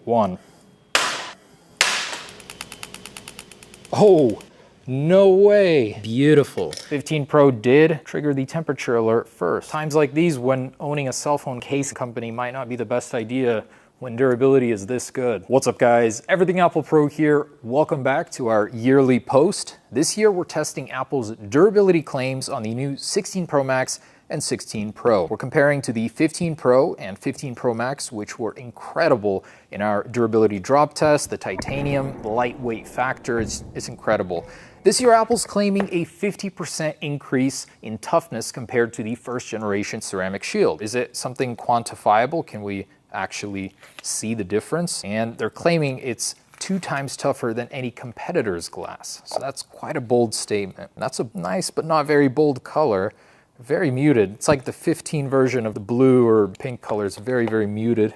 1. Oh, no way. Beautiful. 15 Pro did trigger the temperature alert first. Times like these when owning a cell phone case company might not be the best idea when durability is this good. What's up guys? Everything Apple Pro here. Welcome back to our yearly post. This year we're testing Apple's durability claims on the new 16 Pro Max and 16 Pro. We're comparing to the 15 Pro and 15 Pro Max, which were incredible in our durability drop test. The titanium, the lightweight factor is incredible. This year, Apple's claiming a 50% increase in toughness compared to the first generation ceramic shield. Is it something quantifiable? Can we actually see the difference? And they're claiming it's 2 times tougher than any competitor's glass. So that's quite a bold statement. That's a nice but not very bold color. Very muted. It's like the 15 version of the blue or pink color. It's very, very muted.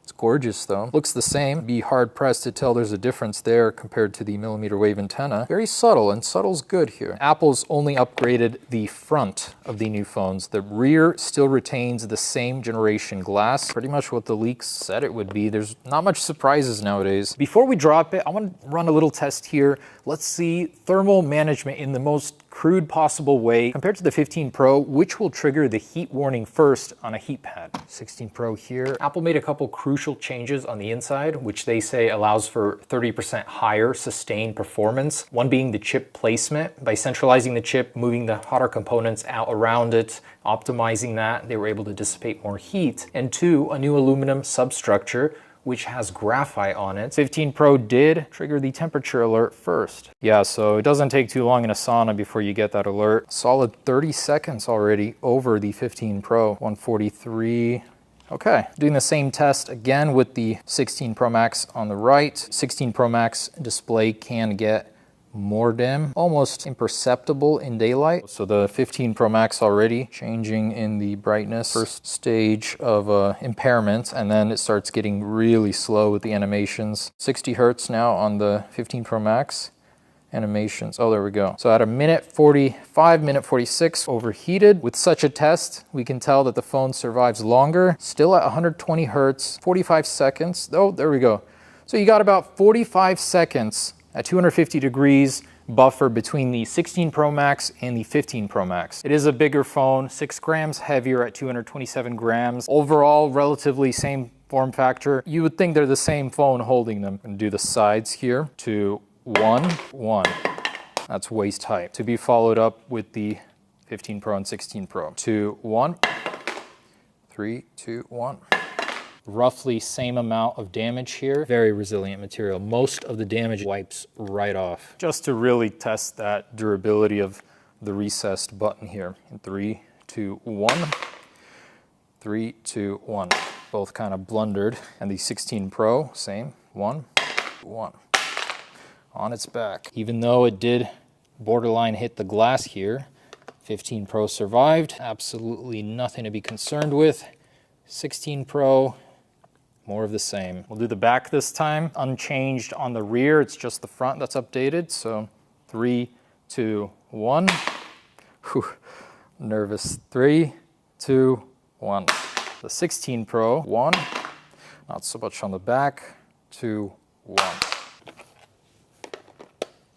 It's gorgeous though. Looks the same. Be hard pressed to tell there's a difference there compared to the millimeter wave antenna. Very subtle, and subtle's good here. Apple's only upgraded the front of the new phones. The rear still retains the same generation glass. Pretty much what the leaks said it would be. There's not much surprises nowadays. Before we drop it, I want to run a little test here. Let's see thermal management in the most crude possible way. Compared to the 15 Pro, which will trigger the heat warning first on a heat pad? 16 Pro here. Apple made a couple crucial changes on the inside, which they say allows for 30% higher sustained performance. One being the chip placement. By centralizing the chip, moving the hotter components out around it, optimizing that, they were able to dissipate more heat. And 2, a new aluminum substructure, which has graphite on it. 15 Pro did trigger the temperature alert first. Yeah, so it doesn't take too long in a sauna before you get that alert. Solid 30 seconds already over the 15 Pro. 143. Okay, doing the same test again with the 16 Pro Max on the right. 16 Pro Max display can get more dim, almost imperceptible in daylight. So the 15 Pro Max already changing in the brightness, first stage of impairment, and then it starts getting really slow with the animations. 60 Hertz now on the 15 Pro Max. Animations, oh there we go. So at a minute 45, minute 46 overheated. With such a test, we can tell that the phone survives longer. Still at 120 Hertz, 45 seconds. Oh, there we go. So you got about 45 seconds at 250 degrees buffer between the 16 Pro Max and the 15 Pro Max. It is a bigger phone, 6 grams heavier at 227 grams. Overall, relatively same form factor. You would think they're the same phone holding them. And do the sides here. 2, 1. That's waist height. To be followed up with the 15 Pro and 16 Pro. 2, 1. 3, 2, 1. Roughly same amount of damage here. Very resilient material. Most of the damage wipes right off. Just to really test that durability of the recessed button here. In 3, 2, 1. 3, 2, 1. Both kind of blundered. And the 16 Pro, same. 1, 1. On its back. Even though it did borderline hit the glass here, 15 Pro survived. Absolutely nothing to be concerned with. 16 Pro, more of the same. We'll do the back this time. Unchanged on the rear, it's just the front that's updated. So 3, 2, 1. Whew, nervous. 3, 2, 1. The 16 Pro, 1. Not so much on the back. 2, 1.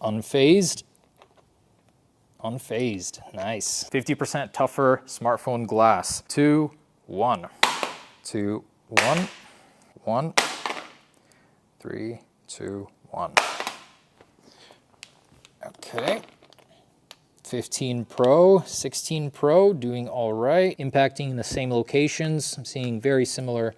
Unfazed. Unfazed. Nice. 50% tougher smartphone glass. 2, 1. 2, 1. 1. 3, 2, 1. Okay. 15 Pro, 16 Pro doing all right. Impacting in the same locations. I'm seeing very similar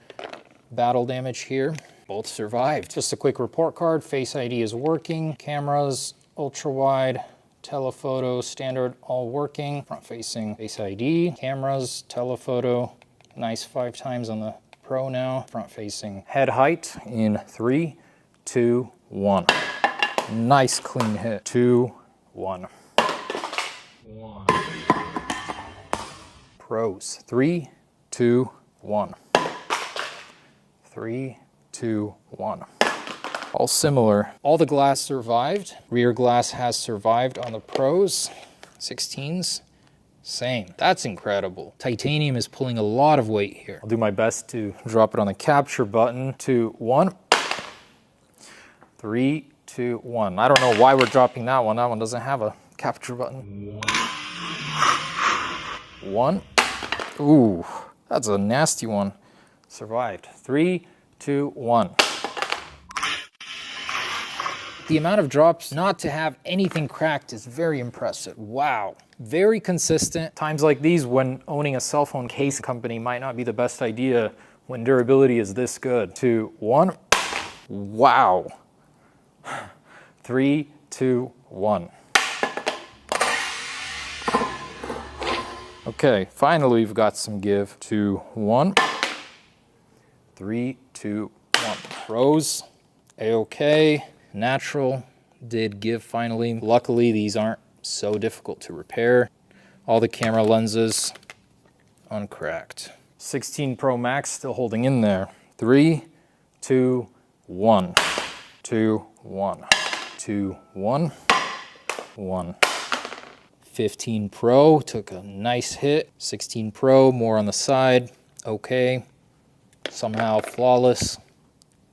battle damage here. Both survived. Just a quick report card. Face ID is working. Cameras, ultra wide, telephoto, standard, all working. Front facing Face ID. Cameras, telephoto. Nice 5 times on the Pro now. Front facing head height in 3, 2, 1. Nice clean hit. 2, 1. 1. Pros. 3, 2, 1. 3, 2, 1. All similar. All the glass survived. Rear glass has survived on the Pros. 16s. Same. That's incredible. Titanium is pulling a lot of weight here. I'll do my best to drop it on the capture button. 2, 1. 3, 2, 1. I don't know why we're dropping that one. That one doesn't have a capture button. 1. Ooh, that's a nasty one. Survived. 3, 2, 1. The amount of drops not to have anything cracked is very impressive. Wow. Very consistent. Times like these when owning a cell phone case company might not be the best idea when durability is this good. 2, 1. Wow. 3, 2, 1. Okay, finally we've got some give. 2, 1. 3, 2, 1. Pros, A-okay. Natural did give finally. Luckily, these aren't so difficult to repair. All the camera lenses uncracked. 16 Pro Max still holding in there. 3, 2, 1. 2, 1. 2, 1. 1. 15 Pro took a nice hit. 16 Pro, more on the side. Okay. Somehow flawless.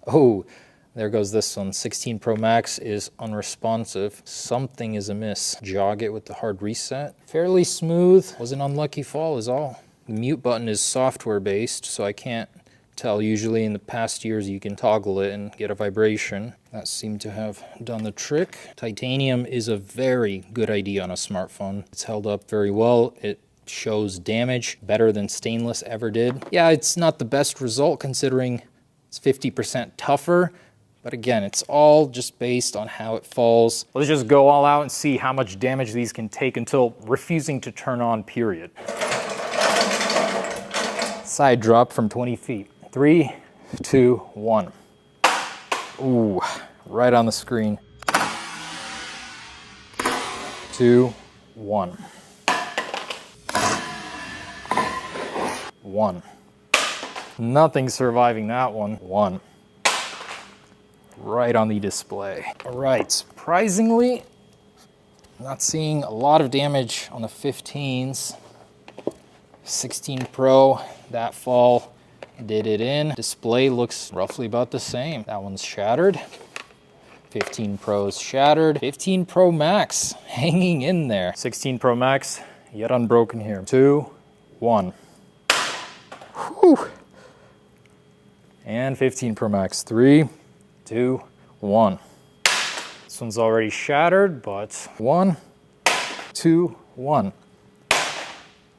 Oh, there goes this one. 16 Pro Max is unresponsive. Something is amiss. Jog it with the hard reset. Fairly smooth. Was an unlucky fall is all. The mute button is software based, so I can't tell. Usually in the past years you can toggle it and get a vibration. That seemed to have done the trick. Titanium is a very good idea on a smartphone. It's held up very well. It shows damage better than stainless ever did. Yeah, it's not the best result considering it's 50% tougher. But again, it's all just based on how it falls. Let's just go all out and see how much damage these can take until refusing to turn on, period. Side drop from 20 feet. 3, 2, 1. Ooh, right on the screen. 2, 1. 1. Nothing surviving that one. 1. Right on the display. All right, surprisingly, not seeing a lot of damage on the 15s. 16 Pro, that fall did it in. Display looks roughly about the same. That one's shattered. 15 Pro's shattered. 15 Pro Max hanging in there. 16 Pro Max, yet unbroken here. 2, 1. Whew. And 15 Pro Max. 3, 2, 1. This one's already shattered, but 1, 2, 1.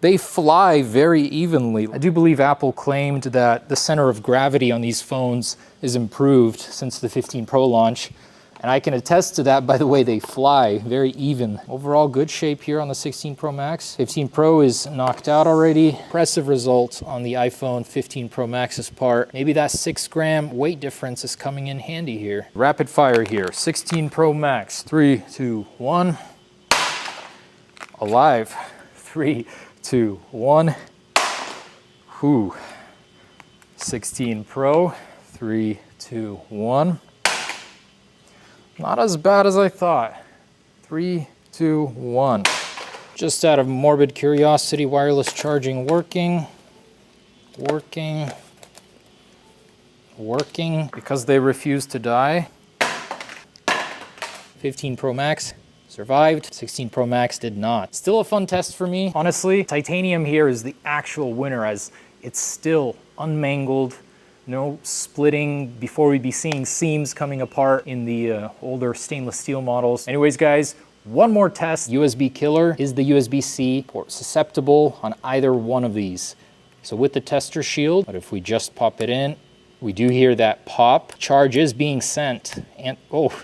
They fly very evenly. I do believe Apple claimed that the center of gravity on these phones is improved since the 15 Pro launch. And I can attest to that by the way they fly, very even. Overall good shape here on the 16 Pro Max. 15 Pro is knocked out already. Impressive result on the iPhone 15 Pro Max's part. Maybe that 6-gram weight difference is coming in handy here. Rapid fire here, 16 Pro Max. 3, 2, 1. Alive. 3, 2, 1. Whew. 16 Pro. 3, 2, 1. Not as bad as I thought. 3, 2, 1. Just out of morbid curiosity, wireless charging working. Working. Working. Because they refuse to die. 15 Pro Max survived. 16 Pro Max did not. Still a fun test for me. Honestly, titanium here is the actual winner as it's still unmangled. No splitting before we'd be seeing seams coming apart in the older stainless steel models. Anyways, guys, one more test. USB killer. Is the USB-C port susceptible on either one of these? So with the tester shield, but if we just pop it in, we do hear that pop. Charge is being sent. And oh,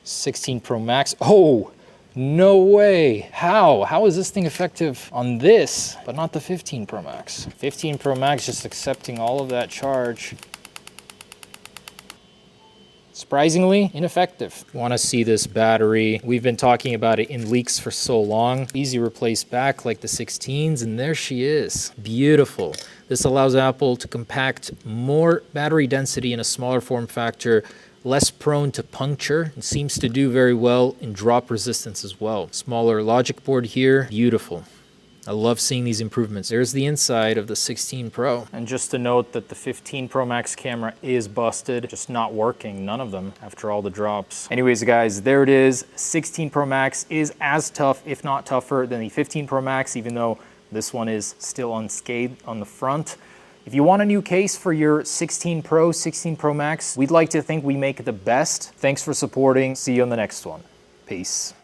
16 Pro Max. Oh, no way. How is this thing effective on this, but not the 15 Pro Max? 15 Pro Max just accepting all of that charge. Surprisingly ineffective. Want to see this battery? We've been talking about it in leaks for so long. Easy replace back like the 16s, and there she is. Beautiful. This allows Apple to compact more battery density in a smaller form factor, less prone to puncture, and seems to do very well in drop resistance as well. Smaller logic board here, beautiful. I love seeing these improvements. There's the inside of the 16 Pro. And just to note that the 15 Pro Max camera is busted, just not working, none of them, after all the drops. Anyways, guys, there it is. 16 Pro Max is as tough, if not tougher, than the 15 Pro Max, even though this one is still unscathed on the front. If you want a new case for your 16 Pro, 16 Pro Max, we'd like to think we make the best. Thanks for supporting. See you on the next one. Peace.